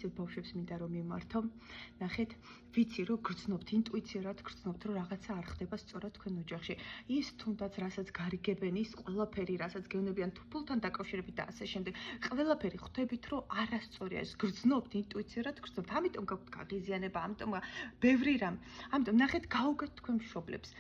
ისევ ბავშვებს მინდა რომ მიმართო. ნახეთ, ვიცი რომ გრძნობთ, ინტუიციურად გრძნობთ, რომ რაღაცა არ ხდება სწორად თქვენ ოჯახში. ის თუნდაც რასაც გარიგებენ, ის ყველაფერი, რასაც გეუბნებიან თუ ფულთან დაკავშირებით და ასე შემდეგ, ყველაფერი ხვდებით, რომ არასწორია. ეს გრძნობთ, ინტუიციურად გრძნობთ. ამიტომ გაქვთ გაღიზიანება, ამიტომ ბევრი რამ. ამიტომ ნახეთ, გაუგეთ თქვენ მშობლებს.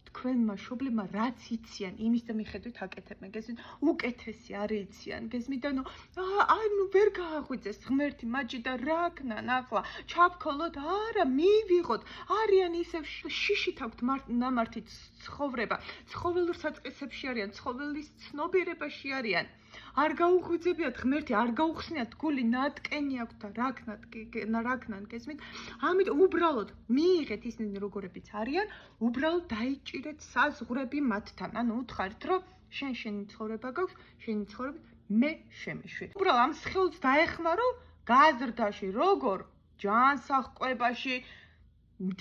თქვენმა მშობლებმა რაც იციან, იმის და მიხედვით აკეთებენ. გესმით, უკეთესი არ იციან. გესმით, ანუ ვერ გააღვიძეს ღმერთი მაჯი და რაკნან ახლა ჩავქოლოთ, არა, მივიღოთ. არიან ისევ შიშით აქვთ ნამართი ცხოვრება. ცხოველურ საწყისებში არიან, ცხოველის ცნობიერებაში არიან. არ გაუღვიძებიათ ღმერთი, არ გაუხსნიათ გული, ნატკენი აქვთ და რაკნან, გესმით? ამიტომ უბრალოდ მიიღეთ ისინი როგორებიც არიან, უბრალოდ დაიჭირეთ საზღვრები მათთან. ანუ უთხარით, რომ შენი ცხოვრება გაქვს, შენი ცხოვრება მე შემიშვი. უბრალოდ ამ სხეულს დაეხმარო გაზრდაში, როგორ ჯანსაღყვებაში,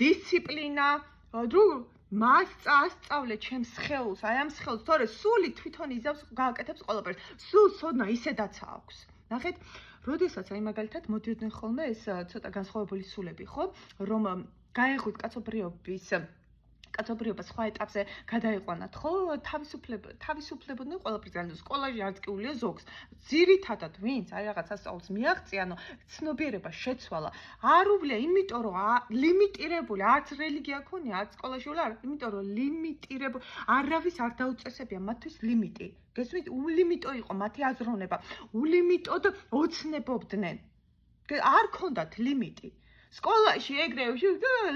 დისციპლინა, როგორ მასწავლე ჩემს სხეულს, აი ამ სხეულს, თორე სული თვითონ იზავს, გააკეთებს ყველაფერს. სულს ცოდნა ისედაც აქვს. ნახეთ, როდესაც აი მაგალითად მოდიოდნენ ხოლმე ეს ცოტა განსხვავებული სულები, ხო? რომ გაეღვით კაცობრიობა სხვა ეტაპზე გადაიყვანათ, ხო? თავისუფლებოდნენ ყველაფერზე, სკოლაში არც კი ულია ზოგს. ძირითადად ვინც აი რაღაცა სწავლს მიაღწია, ანუ ცნობიერება შეცვალა. არ უვლია, იმიტომ რომ ლიმიტირებული, არც რელიგია ქონია, არც სკოლაში უვლა, იმიტომ რომ ლიმიტირებული, არავის არ დაუწესებია მათთვის ლიმიტი. გესმით, ულიმიტო იყო მათი აზროვნება. ულიმიტოდ ოცნებობდნენ. არ ქონდათ ლიმიტი. სკოლაში ეგრევე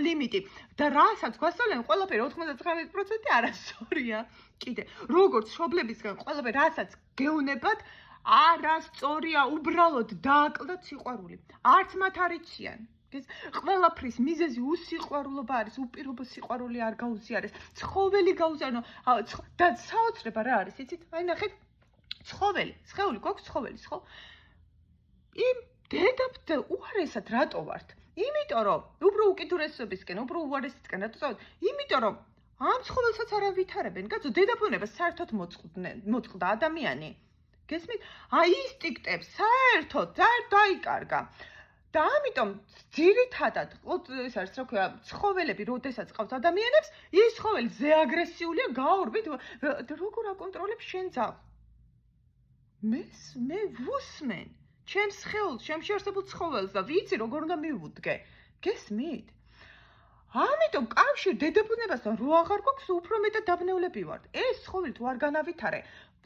ლიმიტი და რასაც გვასწავლენ ყველაფერი 99% არასწორია. კიდე როგორც მშობლებისგან ყველაფერი რასაც გეუნებათ არასწორია, უბრალოდ დააკლდათ სიყვარული. არც მათ არ იციან. ყველაფრის მიზეზი უსიყვარულობა არის, უპირობო სიყვარული არ გაუზიარეს. ცხოველი გაუზიარო და საოცრება რა არის, იცით? აი ნახეთ, სხეული გვაქვს ცხოველის, ხო? იმ დედაფლ უარესად რატო ვართ? იმიტომ რომ უფრო უკიდურესობისკენ, უფრო უარესისკენ რატო წავით? იმიტომ რომ ამ ცხოველსაც არ ავითარებენ. კაცო, დედაფლებას საერთოდ მოწყდა ადამიანი. გესმით? აი ინსტინქტებს საერთოდ დაიკარგა. და ამიტომ ძირითადად ეს არის რა ქვია, ცხოველები, როდესაც ყავს ადამიანებს, ის ცხოველი ზე აგრესიულია, გააორბით, როგორ აკონტროლებს შენ ძაღლს? მე ვუსმენ ჩემს სხეულს, ჩემში არსებულ ცხოველს და ვიცი როგორ უნდა მივუდგე. გესმით? ამიტომ კავშირი დედაფლებასთან რო აღარ გვაქვს, უფრო მეტად დაბნეულები ვართ. ეს ცხოველი თუ არ განავითარე,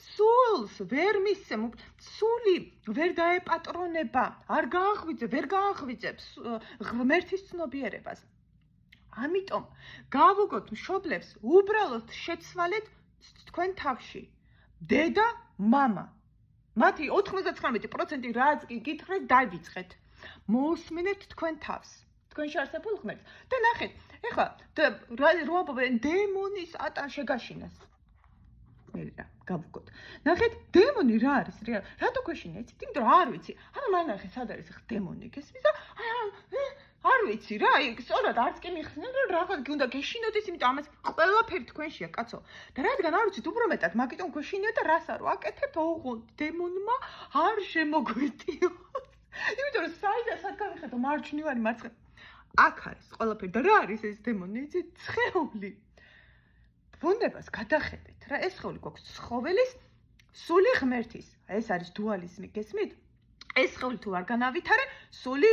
სულს ვერ მისცემ, სული ვერ დაეპატრონება, ვერ გააღვიძებს ღმერთის ცნობიერებას. ამიტომ გავუგოთ მშობლებს, უბრალოდ შეცვალეთ თქვენ თავში. დედა, მამა. მათი 99% რაც კი გითხრეთ, დავიწყეთ. მოусმინეთ თქვენ თავს. თქვენში არსებულ ღმერთს. და ნახეთ, ეხლა რო ამბობენ დემონის ატან შეგაშინას. რა, გავუგოთ. ნახეთ, დემონი რა არის? რატო გვეშინია? იცით? იმიტომ რომ არ ვიცი. ანუ მან ნახე, სად არის ხა დემონი, გესმის და არ ვიცი რა, სწორად არც კი მიხსნიან, რომ რაღაც უნდა გეშინოდეს, იმიტომ ამას ყველაფერი თქვენშია, კაცო. და რადგან არ ვიცით, უფრო მეტად მაგიტომ გვეშინია და რას არ ვაკეთებ, ოღონდ დემონმა არ შემოგვიტიო. იმიტომ რომ სად გავიხედო მარჯვნივანი მარცხენა. აქ არის ყველაფერი და რა არის ეს დემონი, იცით? სხეული. ბუნებას გადახედეთ რა, ეს სხეული გვაქვს ცხოველის, სული ღმერთის. ეს არის დუალიზმი, გესმით? ეს სხეული თუ არ განავითარე, სული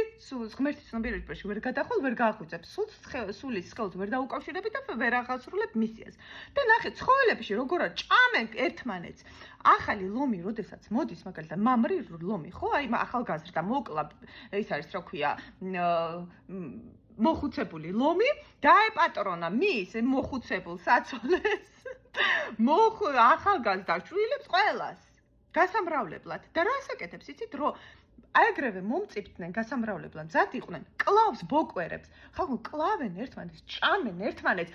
ღმერთის ცნობიერებაში ვერ გადახვალ, ვერ გააღვიძებ. სულის სხეულს ვერ დაუკავშირებ და ვერ აღასრულებ მისიას. და ნახეთ, ცხოველებში როგორ ჭამენ ერთმანეთს. ახალი ლომი, როდესაც მოდის, მაგალითად, მამრი ლომი, ხო? აი ახალგაზრდა მოკლა, ეს არის რა ქვია, მოხუცებული ლომი, დაეპატრონა მის მოხუცებულ საცოლეს. ახალგაზრდა შვილებს ყველას. გასამრავლებლად. და რას აკეთებს, იცით, რომ ეგრევე მომწიფდნენ გასამრავლებლად, მზად იყვნენ, კლავს ბოკვერებს. ხალხო კლავენ ერთმანეთს, ჭამენ ერთმანეთს.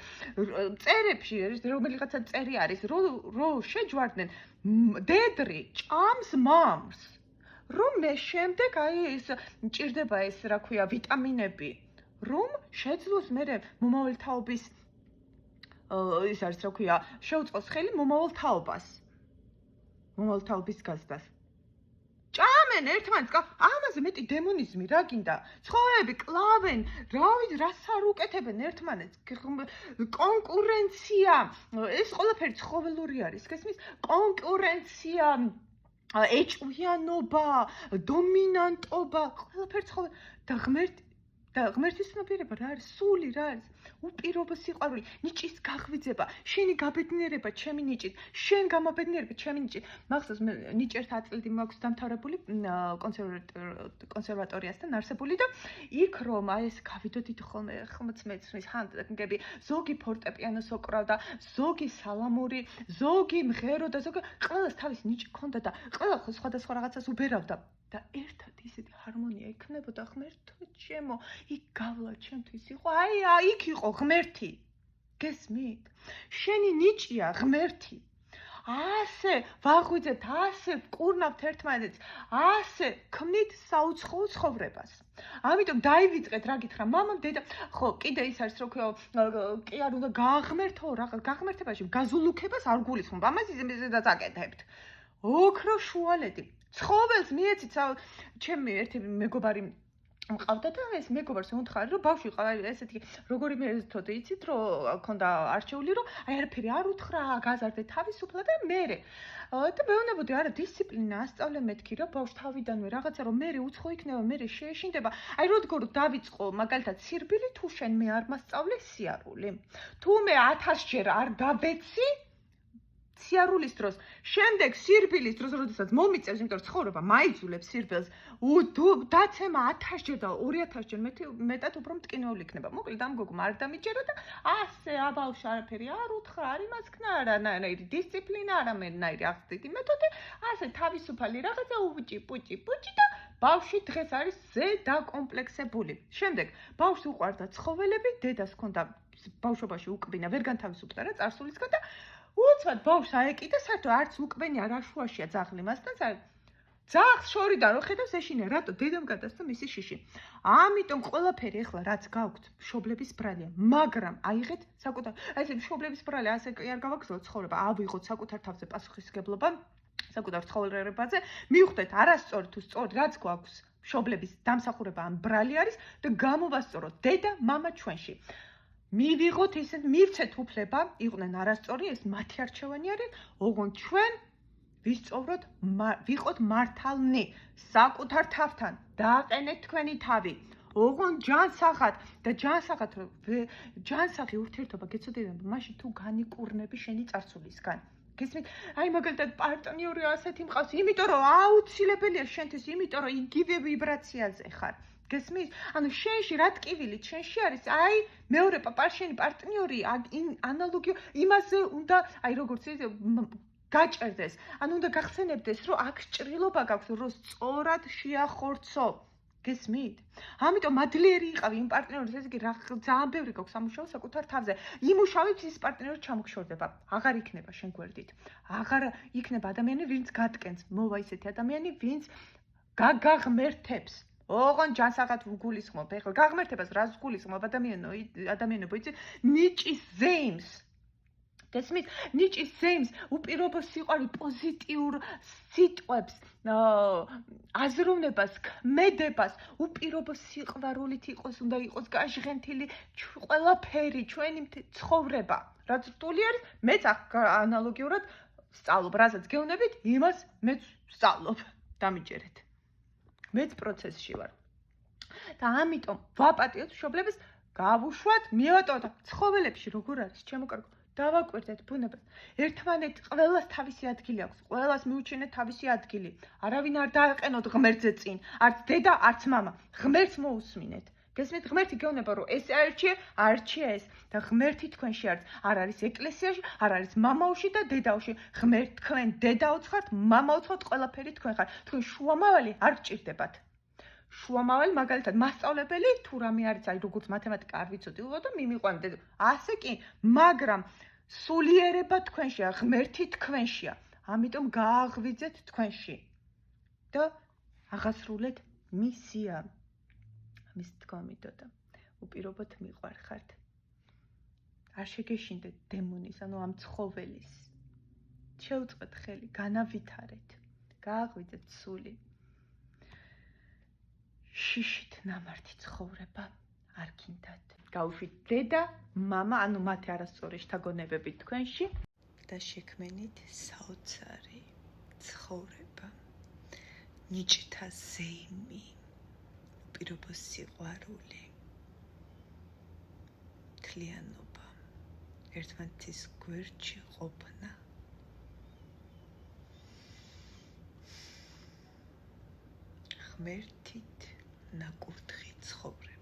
წერებში რომელიღაცა წერი არის, რო შეჯვარდნენ, დედრი ჭამს მამს. რომ მე შემდეგ აი ეს მჭირდება ეს რა ქვია, ვიტამინები, რომ შეძლოს მე მომავალ თაობის ის არის რა ქვია, შეუწყოს ხელი მომავალ თაობას. მომავალ თაობის გაზდას. ჭამენ კლავენ ერთმანეთს, ამაზე მეტი დემონიზმი რა გინდა? ცხოველები კლავენ, რა ვიცი, რას არ უკეთებენ ერთმანეთს? კონკურენცია, ეს ყველაფერი ცხოველური არის, გესმის? კონკურენცია, ეჭვიანობა, დომინანტობა, ყველაფერი ცხოველი და ღმერთის ცნობიერება რა არის? სული რა არის? უპირობო სიყვარული, ნიჭის გაღვიძება, შენი გაბედნიერება, ჩემი ნიჭით, შენ გამაბედნიერება, ჩემი ნიჭით. მახსოვს მე ნიჭერთა აწილდი მაქვს დამთავრებული კონსერვატორიასთან არსებული და იქ რომ აი ეს გავიდოდით ხოლმე ხმწმეცმის ჰანდგები, ზოგი ფორტეპიანოს ოკრავდა, ზოგი სალამური, ზოგი მღეროდა, ზოგი ყველას თავის ნიჭი ჰქონდა და ყველა სხვადასხვა რაღაცას უბერავდა. და ერთად ისეთი ჰარმონია ექნებოდა ღმერთო ჩემო, იქ გავლა ჩემთვის იყო, იქ იყო ღმერთი. გესმით? შენი ნიჭია ღმერთი. ასე ვაღვიძებთ, ასე ვკურნავთ ერთმანეთს, ასე ქმნით საუცხოო ცხოვრებას. ამიტომ დაივიწყეთ რა გითხრა, მამამ, დედა, ხო, კიდე ის არის, რომ კი არ უნდა გააღმერთო, რაღაც გაღმერთებაში გაზულუქებას არ გულისხმობ. ამას ისედაც აკეთებთ. ოქრო შუალედი. ცხოველს მიეცით, ჩემი ერთი მეგობარი მყავდა და ეს მეგობარს უთხრა რომ ბავშვი ყავ ესეთი როგორი მეთოდე იცით რომ ქონდა არჩეული რომ აი არაფერი არ უთხრა გაზარდე თავისუფლად და მე და მეუბნებოდი არა დისციპლინა ასწავლე მეთქი რომ ბავშვ თავიდანვე რაღაცა რომ მე უცხო იქნება მე შეეშინდება აი როგორ დავიწყო მაგალითად სირბილი თუ შენ მე არ მასწავლე სიარული თუ მე 1000 ჯერ არ დავეცი სიარულის დროს, შემდეგ სირბილის დროს, როდესაც მომიწევს, იმიტომ რომ ცხოვრება მაიძულებს სირბილს, დაცემა 1000 ჯერ და 2000 ჯერ მეტად უფრო მტკინეული იქნება. მოკლედ ამ გოგმა არ დამიჯერა და ასე აბავშვ არაფერი არ უთხრა, არ იმასქნა, არანაირი დისციპლინა, არანაირი აღზრდილი მეთოდი, ასე თავისუფალი რაღაცა უჭი და ბავშვი დღეს არის ზედაკომპლექსებული. შემდეგ ბავშვს უყვარდა ცხოველები, დედას ჰქონდა ბავშვობაში უკბინა, ვერ განთავისუფლდა რა წარსულისგან და უცბად ბავშვს აეკიდა, საერთოდ არც უკბენი არ აშუაშია ძაღლი მასთან, ძაღლს შორიდან რო ხედავს ეშინია, რატო დედამ გადასცა მისი შიში. ამიტომ ყველაფერი ახლა რაც გაქვთ, მშობლების ბრალია, მაგრამ აიღეთ საკუთარ, ესე მშობლების ბრალი ასე კი არ გავაგრძელოთ ცხოვრება, ავიღოთ საკუთარ თავზე პასუხისმგებლობა, საკუთარ ცხოვრებაზე, მივხვდეთ არასწორი თუ სწორი, რაც გვაქვს მშობლების დამსახურება ამ ბრალი არის და გამოვასწოროთ დედა, მამა ჩვენში. მივიღოთ ისეთ მივცეთ უფლება, იყვნენ არასწორი, ეს მათი არჩევანი არის, ოღონდ ჩვენ ვისწოვროთ, ვიყოთ მართალნი, საკუთარ თავთან, დააყენეთ თქვენი თავი, ოღონდ ჯანსაღად და ჯანსაღი ურთიერთობა გეცოდინება, მაშინ თუ განიკურნები შენი წარსულისგან. გესმით? აი მაგალითად პარტნიორი ასეთი მყავს, იმიტომ რომ აუცილებელია შენთვის, იმიტომ რომ იგივე ვიბრაციაზე ხარ. გესმის? ანუ შენში რა ტკივილით შენში არის, აი მეორე შენი პარტნიორი ანალოგიო იმაზე უნდა, აი როგორც გაჭერდეს. ანუ უნდა გახსენებდეს, რომ აქ ჭრილობა გაქვს, რომ სწორად შეახორცო. გესმით? ამიტომ მადლიერი იყავი იმ პარტნიორის, ესე იგი რა ძალიან ბევრი გაქვს სამუშაო საკუთარ თავზე. იმუშავებს ის პარტნიორი ჩამოგშორდება. აღარ იქნება შენ გვერდით. აღარ იქნება ადამიანი, ვინც გატკენს. მოვა ისეთი ადამიანი, ვინც გაგაღმერთებს. ოღონდ ჯანსაღად ვგულისხმობ. ეხლა გაღმერთებას რას ვგულისხმობ ადამიანებო, იცი? ნიჭის ზეიმს. გესმით? ნიჭის ზეიმს, უპირობო სიყვარული, პოზიტიურ სიტყვებს, აზროვნებას, ქმედებას, უპირობო სიყვარულით უნდა იყოს გაჟღენთილი ყველაფერი, ჩვენი ცხოვრება. რაც რთული არის, მეც ანალოგიურად სწავლობ, რასაც გეუბნებით, იმას მეც ვსწავლობ. დამიჯერეთ. მეც პროცესში ვარ. და ამიტომ ვაპატიოთ მშობლებს, გავუშვათ, მივატოვოთ ცხოველებში როგორ არის, ჩემო კარგო, დავაკვირდეთ ბუნებას. ერთმანეთ ყველას თავისი ადგილი აქვს, ყველას მიუჩინეთ თავისი ადგილი. არავინ არ დააყენოთ ღმერთზე წინ, არც დედა, არც მამა. ღმერთს მოусმინეთ. გესმით? ღმერთი გეუბნება, რომ ეს არჩია ეს და ღმერთი თქვენში არ არის ეკლესიაში, არ არის მამაოში და დედაოში. ღმერთ თქვენ დედაოც ხართ, მამაოც ხართ, ყველაფერი თქვენ ხართ. თქვენ შუამავალი არ გჭირდებათ. შუამავალი მაგალითად მასწავლებელი თუ რამე არის, აი როგორც მათემატიკა არ ვიცოდი, და მიმიყვანდი. ასე კი, მაგრამ სულიერება თქვენშია, ღმერთი თქვენშია. ამიტომ გააღვიძეთ თქვენში და აღასრულეთ მისია. მის დგომიდოდა. უპირობოდ მიყვარხართ. არ შეგეშინდეთ დემონის, ანუ ამ ცხოველის. შეუწყეთ ხელი, განავითარეთ. გააღვიძეთ სული. შიშით ნამართი ცხოვრება არ გინდათ. გავუშვით დედა, მამა, ანუ მათი არასწორი შთაგონებები თქვენში და შექმენით საოცარი ცხოვრება. ნიჭთა ზეიმი, უპირობო სიყვარული, მთლიანობა, ერთმანეთის გვერდში ყოფნა. ღმერთით ნაკურთხი ცხოვრება.